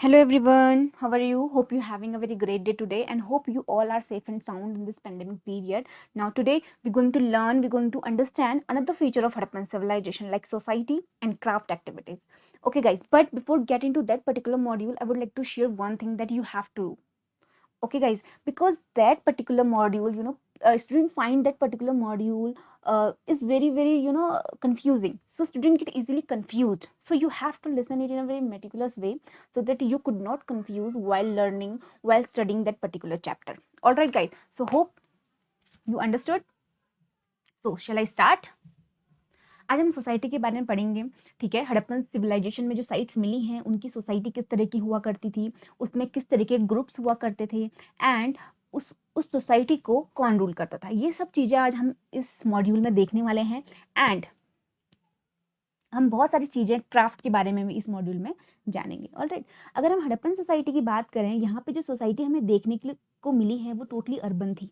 Hello everyone, how are you? Hope you're having a very great day today and hope you all are safe and sound in this pandemic period. Now today we're going to understand another feature of Harappan civilization like society and craft activities. Okay guys, but before getting to that particular module, I would like to share one thing that you have to do. Okay guys, because that particular module, student find that particular module is very confusing, so student get easily confused, so you have to listen it in a very meticulous way so that you could not confuse while learning, while studying that particular chapter. All right guys, so hope you understood. So shall I start? आज हम society के बारे में पढ़ेंगे। ठीक है, Harappan civilisation में जो साइट्स मिली हैं उनकी सोसाइटी किस तरह की हुआ करती थी, उसमें किस तरह के ग्रुप्स हुआ करते थे एंड उस सोसाइटी को कौन रूल करता था, ये सब चीज़ें आज हम इस मॉड्यूल में देखने वाले हैं। एंड हम बहुत सारी चीज़ें क्राफ्ट के बारे में भी इस मॉड्यूल में जानेंगे। ऑलराइट, अगर हम हड़प्पन सोसाइटी की बात करें, यहाँ पे जो सोसाइटी हमें देखने के लिए को मिली है वो टोटली अर्बन थी।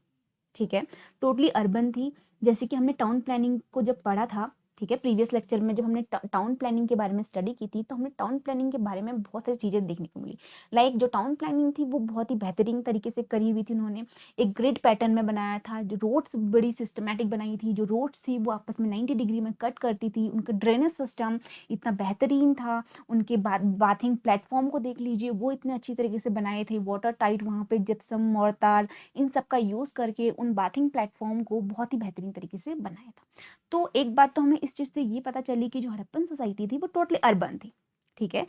ठीक है, टोटली अर्बन थी। जैसे कि हमने टाउन प्लानिंग को जब पढ़ा था, ठीक है, प्रीवियस लेक्चर में जब हमने टाउन प्लानिंग के बारे में स्टडी की थी, तो हमने टाउन प्लानिंग के बारे में बहुत सारी चीज़ें देखने को मिली। लाइक जो टाउन प्लानिंग थी वो बहुत ही बेहतरीन तरीके से करी हुई थी। उन्होंने एक ग्रिड पैटर्न में बनाया था, जो रोड्स बड़ी सिस्टमैटिक बनाई थी, जो रोड्स थी वो आपस में 90 डिग्री में कट करती थी, उनका ड्रेनेज सिस्टम इतना बेहतरीन था, उनके बाथिंग प्लेटफॉर्म को देख लीजिए, वो इतने अच्छी तरीके से बनाए थे, वाटर टाइट, वहाँ पे जिप्सम, मोर्टार, इन सब का यूज़ करके उन बाथिंग प्लेटफॉर्म को बहुत ही बेहतरीन तरीके से बनाया था। तो एक बात तो हमें इस चीज़ से ये पता चली कि जो हड़प्पन सोसाइटी थी वो टोटली अर्बन थी। ठीक है,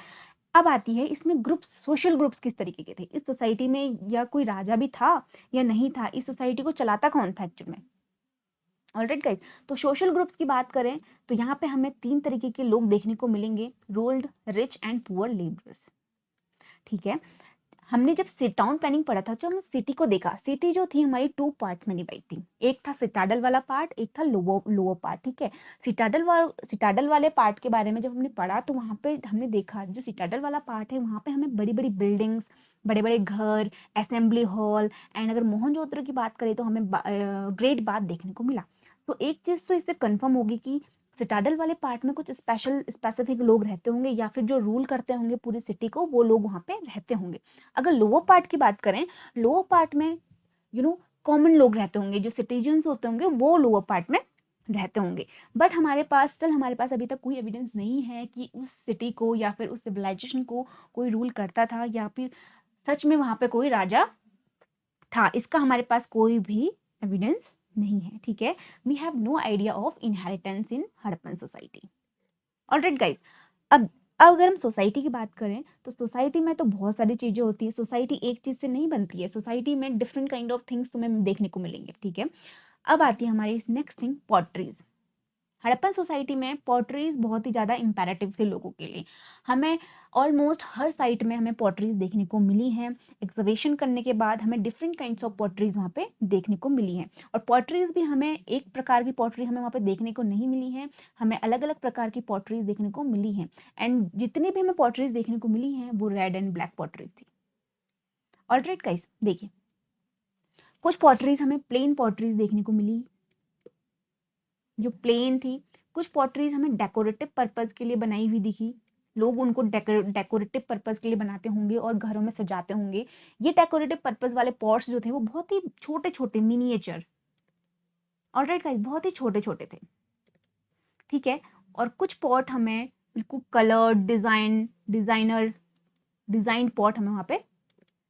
अब आती है इसमें ग्रुप्स, सोशल ग्रुप्स किस तरीके के थे इस सोसाइटी में, या कोई राजा भी था या नहीं था, इस सोसाइटी को चलाता कौन था एक्चुअल में। ऑलराइट गाइस, तो सोशल ग्रुप्स की बात करें तो यहाँ पे हमें 3 तरीके के लोग देखने को मिलेंगे, ruled, rich and poor labourers. ठीक है, हमने जब टाउन प्लानिंग पढ़ा था, जब हमने सिटी को देखा, सिटी जो थी हमारी 2 पार्ट्स में डिवाइड थी, एक था सिटाडल वाला पार्ट, एक था लोअर पार्ट। ठीक है, सिटाडल वाले पार्ट के बारे में जब हमने पढ़ा तो वहाँ पे हमने देखा जो सिटाडल वाला पार्ट है वहाँ पे हमें बड़ी बड़ी बिल्डिंग्स, बड़े बड़े घर, असेंबली हॉल एंड अगर मोहनजोदड़ो की बात करें तो हमें ग्रेट बाथ देखने को मिला। तो एक चीज़ तो इससे कन्फर्म होगी कि सिटाडल वाले पार्ट में कुछ स्पेसिफिक लोग रहते होंगे, या फिर जो रूल करते होंगे पूरी सिटी को वो लोग वहाँ पे रहते होंगे। अगर लोअर पार्ट की बात करें, लोअर पार्ट में कॉमन लोग रहते होंगे, जो सिटीजन्स होते होंगे वो लोअर पार्ट में रहते होंगे। बट हमारे पास अभी तक कोई एविडेंस नहीं है कि उस सिटी को या फिर उस सिविलाइजेशन को कोई रूल करता था, या फिर सच में वहाँ पे कोई राजा था, इसका हमारे पास कोई भी एविडेंस नहीं है। ठीक है, we have no idea of inheritance in Harappan society. Alright guys, अब अगर हम सोसाइटी की बात करें तो सोसाइटी में तो बहुत सारी चीज़ें होती है, सोसाइटी एक चीज़ से नहीं बनती है, सोसाइटी में डिफरेंट काइंड ऑफ थिंग्स तुम्हें देखने को मिलेंगे। ठीक है, अब आती है हमारी next thing, potteries. Harappan society में पॉटरीज बहुत ही ज़्यादा इम्पेरेटिव थे लोगों के लिए। हमें ऑलमोस्ट हर साइट में हमें पॉटरीज देखने को मिली हैं। एक्सकवेशन करने के बाद हमें डिफरेंट काइंड्स ऑफ पॉटरीज वहाँ पे देखने को मिली हैं, और पॉटरीज भी हमें एक प्रकार की पॉटरी हमें वहाँ पे देखने को नहीं मिली है, हमें अलग अलग प्रकार की पॉटरीज देखने को मिली हैं। एंड जितनी भी हमें पॉटरीज देखने को मिली हैं वो रेड एंड ब्लैक पॉटरीज थी। ऑलराइट गाइस, देखिए कुछ पॉटरीज हमें प्लेन पॉटरीज देखने को मिली जो प्लेन थी, कुछ पॉटरीज हमें डेकोरेटिव पर्पस के लिए बनाई हुई दिखी, लोग उनको डेकोरेटिव पर्पस के लिए बनाते होंगे और घरों में सजाते होंगे। ये डेकोरेटिव पर्पस वाले पॉट्स जो थे वो बहुत ही छोटे छोटे मिनिएचर, ऑलराइट गाइस, बहुत ही छोटे छोटे थे। ठीक है, और कुछ पॉट हमें बिल्कुल कलर्ड डिजाइंड पॉट हमें वहाँ पे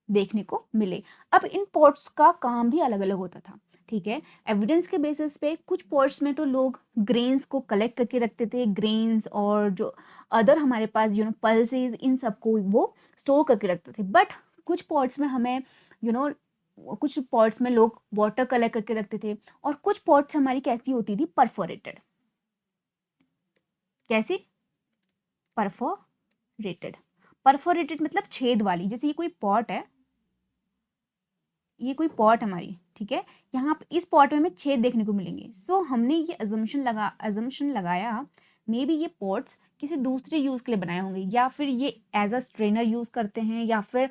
देखने को मिले। अब इन पॉट्स का काम भी अलग अलग होता था। ठीक है, एविडेंस के बेसिस पे कुछ पॉट्स में तो लोग ग्रेन्स को कलेक्ट करके रखते थे, ग्रेन्स और जो अदर हमारे पास पल्सेस, इन सबको वो स्टोर करके रखते थे। बट कुछ पॉट्स में हमें कुछ पॉट्स में लोग वाटर कलेक्ट करके रखते थे, और कुछ पॉट्स हमारी कैसी होती थी, परफोरेटेड। कैसी? परफोरेटेड। परफोरेटेड मतलब छेद वाली। जैसे ये कोई पॉट है, ये कोई पॉट हमारी, ठीक है, यहाँ पे इस पॉट में हमें छेद देखने को मिलेंगे। सो हमने ये अजम्पशन लगाया मे बी ये पॉट्स किसी दूसरे यूज के लिए बनाए होंगे, या फिर ये एज अ स्ट्रेनर यूज करते हैं, या फिर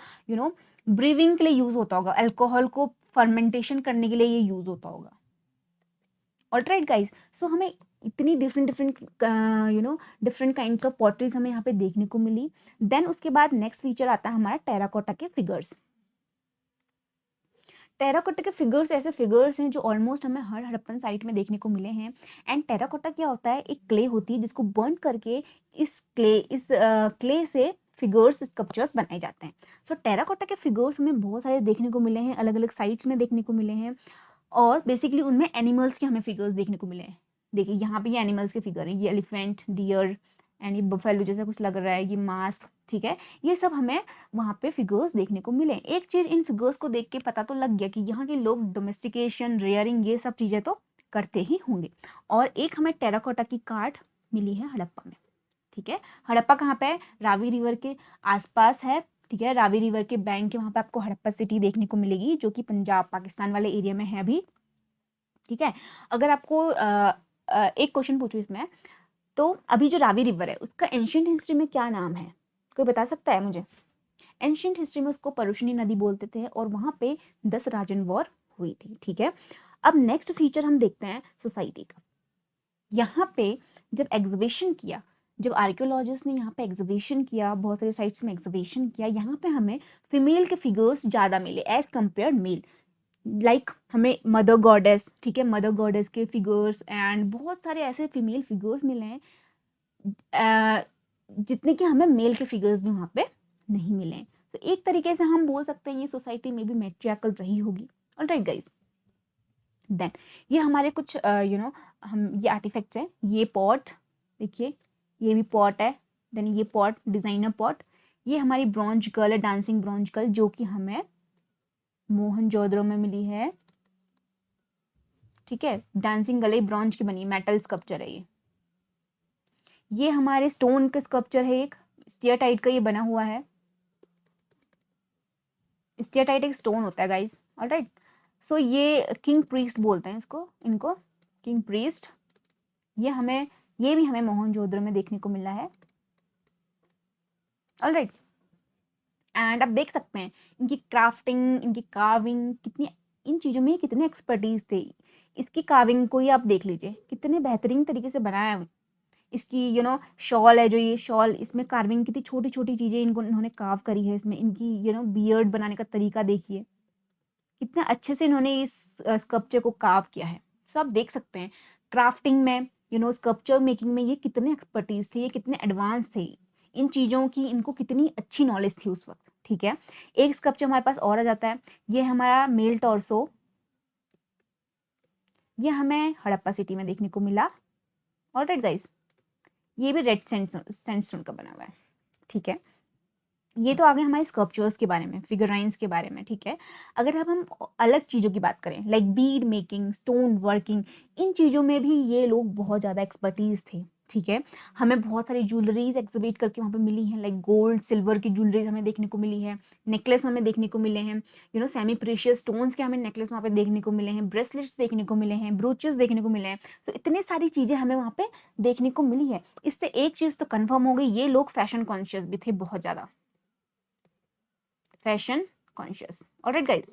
ब्रीविंग के लिए यूज होता होगा, अल्कोहल को फर्मेंटेशन करने के लिए ये यूज होता होगा। ऑलराइट गाइस, सो हमें इतनी different different different kinds of potteries हमें यहाँ पे देखने को मिली। देन उसके बाद नेक्स्ट फीचर आता है हमारा टेराकोटा के फिगर्स। टेराकोटा के फिगर्स ऐसे फिगर्स हैं जो ऑलमोस्ट हमें हर हड़प्पन साइट में देखने को मिले हैं। एंड टेराकोटा क्या होता है, एक क्ले होती है जिसको बर्न करके इस क्ले से फिगर्स स्कल्पचर्स बनाए जाते हैं। सो टेराकोटा के फिगर्स हमें बहुत सारे देखने को मिले हैं, अलग अलग साइट्स में देखने को मिले हैं, और बेसिकली उनमें एनिमल्स के हमें फिगर्स देखने को मिले हैं। देखिए यहाँ पे ये एनिमल्स के फिगर हैं, ये एलिफेंट, डियर एंड ये बफेलो जैसा कुछ लग रहा है, ये मास्क, ठीक है, ये सब हमें वहाँ पे फिगर्स देखने को मिले। एक चीज़ इन फिगर्स को देख के पता तो लग गया कि यहाँ के लोग डोमेस्टिकेशन, रेयरिंग, ये सब चीज़ें तो करते ही होंगे। और एक हमें टेराकोटा की कार्ड मिली है हड़प्पा में, ठीक है। हड़प्पा कहाँ पे है, रावी रिवर के आसपास है, ठीक है। रावी रिवर के बैंक के वहाँ पे आपको हड़प्पा सिटी देखने को मिलेगी, जो कि पंजाब पाकिस्तान वाले एरिया में है अभी, ठीक है। अगर आपको एक क्वेश्चन पूछूं इसमें, तो अभी जो रावी रिवर है उसका एंशिएंट हिस्ट्री में क्या नाम है, कोई बता सकता है मुझे? एंशिएंट हिस्ट्री में उसको परुशनी नदी बोलते थे, और वहाँ पे 10 राजन वॉर हुई थी, ठीक है। अब नेक्स्ट फीचर हम देखते हैं सोसाइटी का। यहाँ पे जब एग्जीबिशन किया, जब आर्कियोलॉजिस्ट ने यहाँ पे एग्जीबिशन किया, बहुत सारे साइट्स में एग्जीबिशन किया, यहाँ पे हमें फीमेल के फिगर्स ज़्यादा मिले एज कम्पेयर मेल। लाइक हमें मदर गॉडेस, ठीक है, मदर गॉडेस के फिगर्स एंड बहुत सारे ऐसे फीमेल फिगर्स मिले हैं जितने कि हमें मेल के फिगर्स भी वहाँ पे नहीं मिले हैं। तो एक तरीके से हम बोल सकते हैं ये सोसाइटी में भी मैट्रियार्कल रही होगी। ऑलराइट गाइस, देन ये हमारे कुछ हम ये आर्टिफैक्ट्स हैं। ये पॉट देखिए, ये भी पॉट है। देन ये पॉट डिजाइनर पॉट, ये हमारी ब्रॉन्ज गर्ल है, डांसिंग ब्रॉन्ज गर्ल, जो कि हमें मोहनजोदड़ो में मिली है, ठीक है। डांसिंग गर्ल ब्रॉन्ज की बनी, मेटल स्कल्पचर है ये हमारे स्टोन का स्कल्पचर है, एक स्टियाटाइट का ये बना हुआ है। स्टियाटाइट एक स्टोन होता है गाइस, ऑलराइट। सो ये किंग प्रीस्ट बोलते हैं इनको किंग प्रीस्ट। ये भी हमें मोहनजोदड़ो में देखने को मिला है, ऑलराइट। एंड आप देख सकते हैं इनकी क्राफ्टिंग, इनकी कार्विंग, कितनी इन चीज़ों में कितने एक्सपर्टीज थे। इसकी कार्विंग को ही आप देख लीजिए, कितने बेहतरीन तरीके से बनाया है। इसकी शॉल है, जो ये शॉल, इसमें कार्विंग कितनी छोटी छोटी चीज़ें इन्होंने कार्व करी है इसमें। इनकी बियर्ड बनाने का तरीका देखिए, कितने अच्छे से इन्होंने इस स्कल्पचर को कार्व किया है। सो आप देख सकते हैं क्राफ्टिंग में, स्कल्पचर मेकिंग में ये कितने एक्सपर्टीज थे, ये कितने एडवांस थे, इन चीज़ों की इनको कितनी अच्छी नॉलेज थी उस वक्त, ठीक है। एक स्कल्पचर हमारे पास और आ जाता है, ये हमारा मेल टॉर्सो, ये हमें हड़प्पा सिटी में देखने को मिला, ऑलराइट गाइस। ये भी रेड सैंडस्टोन का बना हुआ है, ठीक है। ये तो आगे हमारे स्कल्पचर्स के बारे में, फिगराइंस के बारे में, ठीक है। अगर अब हम अलग चीज़ों की बात करें, like bead making, stone working, इन चीज़ों में भी ये लोग बहुत ज़्यादा एक्सपर्टीज थे, ठीक है। हमें बहुत सारी ज्वेलरीज एग्जिबिट करके वहाँ पे मिली हैं, लाइक गोल्ड सिल्वर की ज्वेलरीज हमें देखने को मिली है, नेकलेस हमें देखने को मिले हैं, सेमी प्रेशियस स्टोन्स के हमें नेकलेस वहाँ पे देखने को मिले हैं, ब्रेसलेट्स देखने को मिले हैं, ब्रोचेस देखने को मिले हैं। तो इतनी सारी चीज़ें हमें वहाँ पे देखने को मिली है। इससे एक चीज़ तो कन्फर्म हो गई, ये लोग फैशन कॉन्शियस भी थे, बहुत ज़्यादा fashion conscious, alright guys.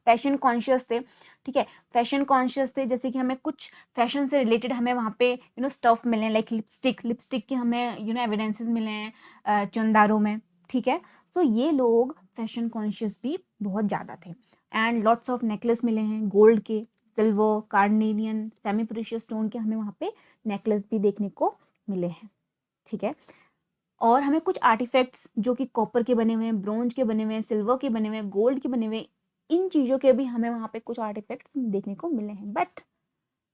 Fashion conscious थे, ठीक है, फैशन कॉन्शियस थे। जैसे कि हमें कुछ फैशन से रिलेटेड हमें वहाँ पे स्टफ मिले हैं, लाइक लिपस्टिक के हमें एविडेंसेस मिले हैं चंदारों में, ठीक है। तो ये लोग फैशन कॉन्शियस भी बहुत ज़्यादा थे। एंड लॉट्स ऑफ नेकलेस मिले हैं गोल्ड के, silver, carnelian, semi precious stone के हमें वहाँ पे नेकलेस भी देखने को मिले हैं, ठीक है। और हमें कुछ आर्टिफैक्ट्स जो कि कॉपर के बने हुए हैं, ब्रोंज के बने हुए हैं, सिल्वर के बने हुए हैं, गोल्ड के बने हुए हैं, इन चीज़ों के भी हमें वहाँ पे कुछ आर्टिफैक्ट्स देखने को मिले हैं, बट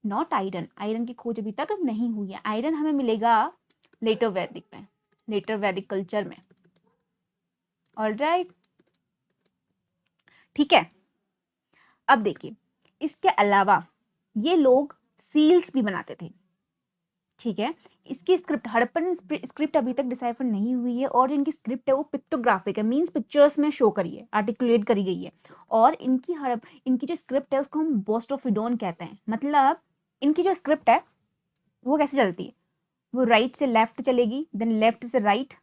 नॉट आयरन। आयरन की खोज अभी तक नहीं हुई है। आयरन हमें मिलेगा लेटर वैदिक में, लेटर वैदिक कल्चर में, ऑलराइट, ठीक है। अब देखिए, इसके अलावा ये लोग सील्स भी बनाते थे, ठीक है। इसकी स्क्रिप्ट, हड़प्पन स्क्रिप्ट अभी तक डिसाइफर नहीं हुई है, और इनकी स्क्रिप्ट है वो पिक्टोग्राफिक है, मींस पिक्चर्स में शो करी है, आर्टिकुलेट करी गई है। और इनकी जो स्क्रिप्ट है उसको हम बोस्टोफिडोन कहते हैं। मतलब इनकी जो स्क्रिप्ट है वो कैसे चलती है, वो राइट से लेफ्ट चलेगी, देन लेफ्ट से राइट,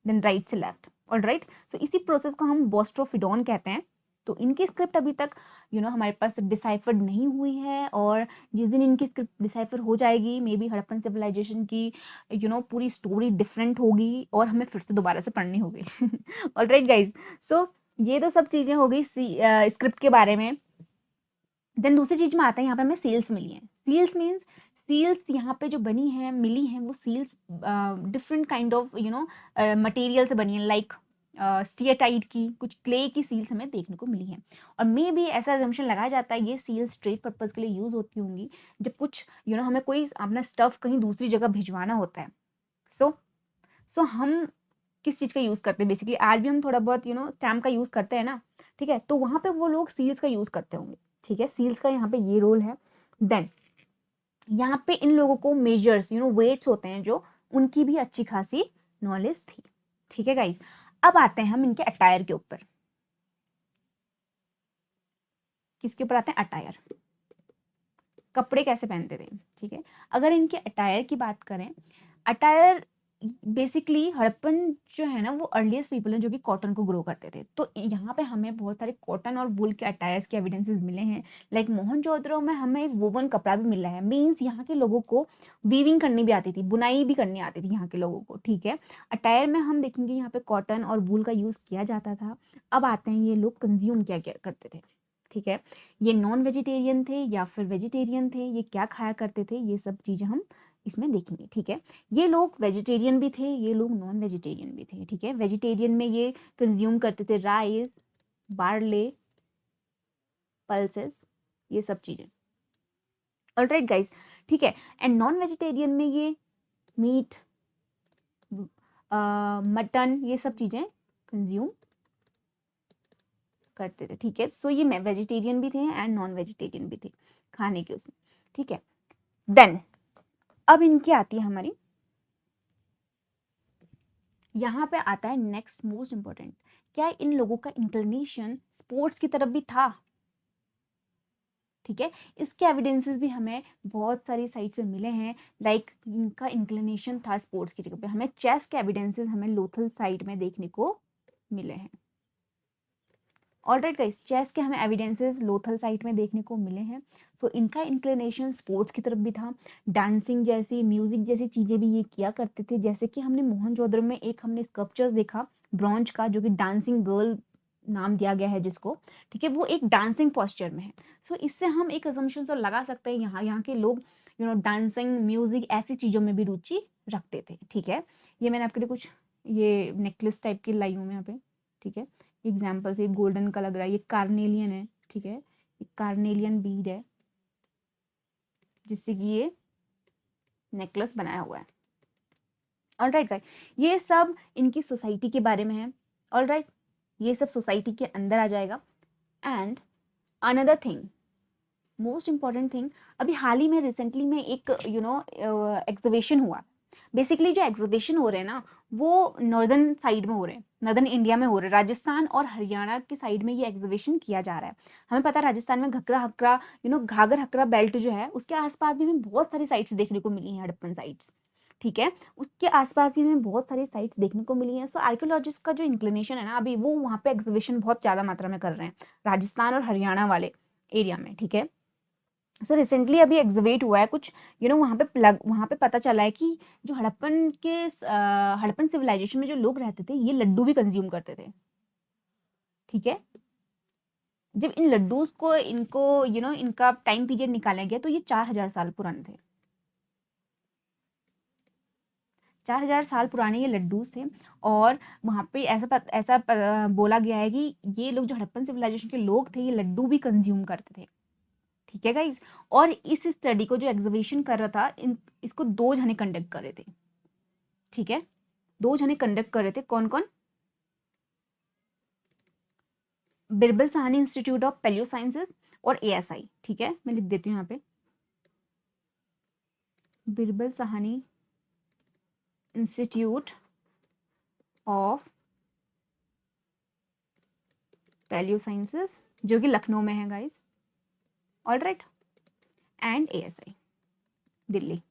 देन राइट से लेफ्ट, ऑलराइट। सो इसी प्रोसेस को हम बोस्टोफिडोन कहते हैं, तो इनकी स्क्रिप्ट अभी तक हमारे पास डिसाइफर्ड नहीं हुई है, और जिस दिन इनकी स्क्रिप्ट डिसाइफर हो जाएगी मे बी हड़प्पन सिविलाइजेशन की पूरी स्टोरी डिफरेंट होगी और हमें फिर से दोबारा से पढ़नी होगी। ऑलराइट गाइज, सो ये तो सब चीज़ें हो गई स्क्रिप्ट के बारे में। देन दूसरी चीज में आता है, यहाँ पे हमें सील्स मिली हैं। सील्स मीन्स सील्स यहाँ पे जो बनी है मिली हैं वो seals different kind of material से बनी है, लाइक स्टीएटाइट की, कुछ क्ले की सील्स हमें देखने को मिली हैं। और मे भी ऐसा एजम्पशन लगाया जाता है ये सील्स ट्रेड पर्पज के लिए यूज होती होंगी, जब कुछ हमें कोई अपना स्टफ कहीं दूसरी जगह भिजवाना होता है। सो हम किस चीज़ का यूज़ करते हैं, बेसिकली आज भी हम थोड़ा बहुत स्टैम्प का यूज़ करते हैं ना, ठीक है, तो वहाँ पे वो लोग सील्स का यूज़ करते होंगे, ठीक है, सील्स का यहाँ पे ये रोल है। देन यहाँ पे इन लोगों को मेजर्स वेट्स होते हैं जो, उनकी भी अच्छी खासी नॉलेज थी, ठीक है गाइज। अब आते हैं हम इनके अटायर के ऊपर। किसके ऊपर आते हैं? अटायर, कपड़े कैसे पहनते थे, ठीक है। अगर इनके अटायर की बात करें, अटायर बेसिकली हड़प्पन जो है ना वो अर्लीस्ट पीपल हैं जो कि कॉटन को ग्रो करते थे, तो यहाँ पे हमें बहुत सारे कॉटन और वूल के अटायर्स के एविडेंसेस मिले हैं। लाइक मोहनजोदड़ो में हमें एक वोवन कपड़ा भी मिला है, मीन्स यहाँ के लोगों को वीविंग करनी भी आती थी, बुनाई भी करनी आती थी यहाँ के लोगों को, ठीक है। अटायर में हम देखेंगे यहाँ पे कॉटन और वूल का यूज़ किया जाता था। अब आते हैं ये लोग कंज्यूम क्या क्या करते थे, ठीक है, ये नॉन वेजिटेरियन थे या फिर वेजिटेरियन थे, ये क्या खाया करते थे, ये सब चीज़ें हम इसमें देखेंगे, ठीक है। ये लोग वेजिटेरियन भी थे, ये लोग नॉन वेजिटेरियन भी थे, ठीक है। वेजिटेरियन में ये कंज्यूम करते थे राइस, बार्ले, पल्सेस, ये सब चीज़ें। ऑलराइट गाइस, ठीक है। एंड नॉन वेजिटेरियन में ये मीट, मटन, ये सब चीज़ें कंज्यूम करते थे, ठीक है। सो ये वेजिटेरियन भी थे एंड नॉन वेजिटेरियन भी थे खाने के उसमें, ठीक है। देन अब इनकी आती है हमारी, यहाँ पे आता है नेक्स्ट मोस्ट इंपॉर्टेंट, क्या इन लोगों का इंक्लिनेशन स्पोर्ट्स की तरफ भी था, ठीक है। इसके एविडेंसेस भी हमें बहुत सारी साइट से मिले हैं, लाइक इनका इंक्लिनेशन था स्पोर्ट्स की जगह पे। हमें चेस के एविडेंसेस हमें लोथल साइट में देखने को मिले हैं। ऑलराइट गाइस, चेस के हमें एविडेंसेस लोथल साइट में देखने को मिले हैं। तो इनका इंक्लिनेशन स्पोर्ट्स की तरफ भी था, डांसिंग जैसी, म्यूजिक जैसी चीज़ें भी ये किया करते थे। जैसे कि हमने मोहनजोदड़ो में एक हमने स्कल्पचर्स देखा ब्रॉन्ज का, जो कि डांसिंग गर्ल नाम दिया गया है जिसको, ठीक है, वो एक डांसिंग पोस्चर में है। सो इससे हम एक अजम्पशन तो लगा सकते हैं यहाँ के लोग डांसिंग, म्यूजिक, ऐसी चीज़ों में भी रुचि रखते थे, ठीक है। ये मैंने आपके लिए कुछ ये नेकलेस टाइप की लाई हूँ मैं यहाँ पे, ठीक है। एग्जाम्पल से गोल्डन का लग रहा है, ये कार्नेलियन है, ठीक है, ये कार्नेलियन बीड है जिससे कि ये नेकलेस बनाया हुआ है। ऑलराइट गाइस, ये सब इनकी सोसाइटी के बारे में है। ऑलराइट, ये सब सोसाइटी के अंदर आ जाएगा। And another thing, most important thing, अभी हाल ही में रिसेंटली में एक एग्जीबिशन हुआ। बेसिकली जो एग्जीबिशन हो रहे हैं ना वो नॉर्दर्न साइड में हो रहे हैं, नॉर्दर्न इंडिया में हो रहे हैं, राजस्थान और हरियाणा की साइड में ये एग्जीबिशन किया जा रहा है। हमें पता है राजस्थान में घकरा हकरा घाघर हकरा बेल्ट जो है उसके आसपास भी हमें बहुत सारी साइट्स देखने को मिली हैं, हड़प्पन साइट्स, ठीक है, उसके आसपास भी हमें बहुत सारी साइट्स देखने को मिली हैं। सो आर्कियोलॉजिस्ट का जो इंक्लिनेशन है ना अभी वो वहाँ पे एग्जीबिशन बहुत ज़्यादा मात्रा में कर रहे हैं राजस्थान और हरियाणा वाले एरिया में, ठीक है। सो रिसेंटली अभी एग्जिबिट हुआ है कुछ वहाँ पे पता चला है कि जो हड़प्पन सिविलाइजेशन में जो लोग रहते थे ये लड्डू भी कंज्यूम करते थे, ठीक है। जब इन लड्डूज को इनको इनका टाइम पीरियड निकाला गया तो ये 4000 साल पुराने थे, 4000 साल पुराने ये लड्डूज थे। और वहाँ पे बोला गया है कि ये लोग जो हड़प्पन सिविलाइजेशन के लोग थे ये लड्डू भी कंज्यूम करते थे, ठीक है गाइज। और इस स्टडी को जो एग्जीबिशन कर रहा था इसको 2 जने कंडक्ट कर रहे थे, ठीक है, 2 जने कंडक्ट कर रहे थे। कौन कौन? Birbal Sahni Institute of Palaeosciences और ASI, ठीक है, मैं लिख देती हूँ यहाँ पे, Birbal Sahni Institute of Palaeosciences जो कि लखनऊ में है guys, alright, and ASI Delhi,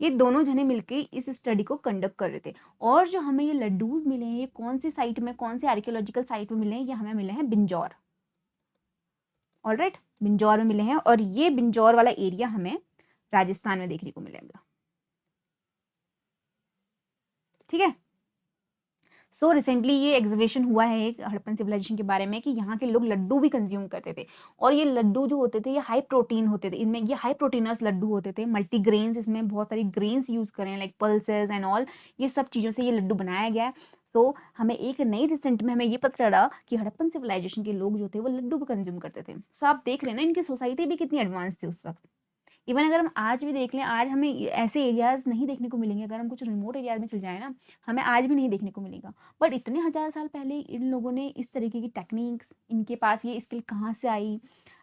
ये दोनों जने मिलके इस स्टडी को कंडक्ट कर रहे थे। और जो हमें ये लड्डूज मिले हैं ये कौन सी साइट में, कौन सी आर्कियोलॉजिकल साइट में मिले हैं, ये हमें मिले हैं बिंजौर, ऑलराइट, बिंजौर में मिले हैं और ये बिंजौर वाला एरिया हमें राजस्थान में देखने को मिलेगा। ठीक है। सो रिसेंटली ये एग्जीबिशन हुआ है एक हड़प्पन सिविलाइजेशन के बारे में कि यहाँ के लोग लड्डू भी कंज्यूम करते थे और ये लड्डू जो होते थे ये हाई प्रोटीन होते थे, इनमें ये हाई प्रोटीनस लड्डू होते थे, मल्टीग्रेन्स, इसमें बहुत सारी ग्रेन्स यूज करें लाइक पल्सेस एंड ऑल, ये सब चीज़ों से ये लड्डू बनाया गया है। सो हमें एक नई रिसेंट में हमें ये पता चला कि हड़प्पन सिविलाइजेशन के लोग जो थे वो लड्डू भी कंज्यूम करते थे। सो आप देख रहे हैं ना इनकी सोसाइटी भी कितनी एडवांस थी उस वक्त। इवन अगर हम आज भी देख लें, आज हमें ऐसे एरियाज नहीं देखने को मिलेंगे, अगर हम कुछ रिमोट एरियाज में चल जाए ना, हमें आज भी नहीं देखने को मिलेगा। बट इतने हज़ार साल पहले इन लोगों ने इस तरीके की टेक्निक्स, इनके पास ये स्किल कहाँ से आई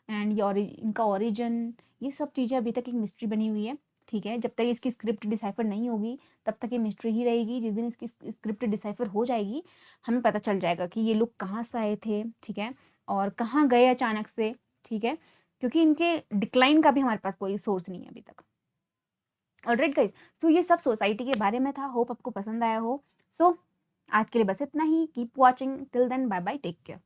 एंड ये इनका ओरिजिन, ये सब चीज़ें अभी तक एक मिस्ट्री बनी हुई है। ठीक है, जब तक इसकी स्क्रिप्ट डिसाइफर नहीं होगी तब तक ये मिस्ट्री ही रहेगी। जिस दिन इसकी स्क्रिप्ट डिसाइफर हो जाएगी हमें पता चल जाएगा कि ये लोग कहाँ से आए थे, ठीक है, और कहाँ गए अचानक से। ठीक है, क्योंकि इनके डिक्लाइन का भी हमारे पास कोई सोर्स नहीं है अभी तक। ऑलराइट गाइस, सो ये सब सोसाइटी के बारे में था, होप आपको पसंद आया हो। सो आज के लिए बस इतना ही। Keep watching, till then bye bye, take care.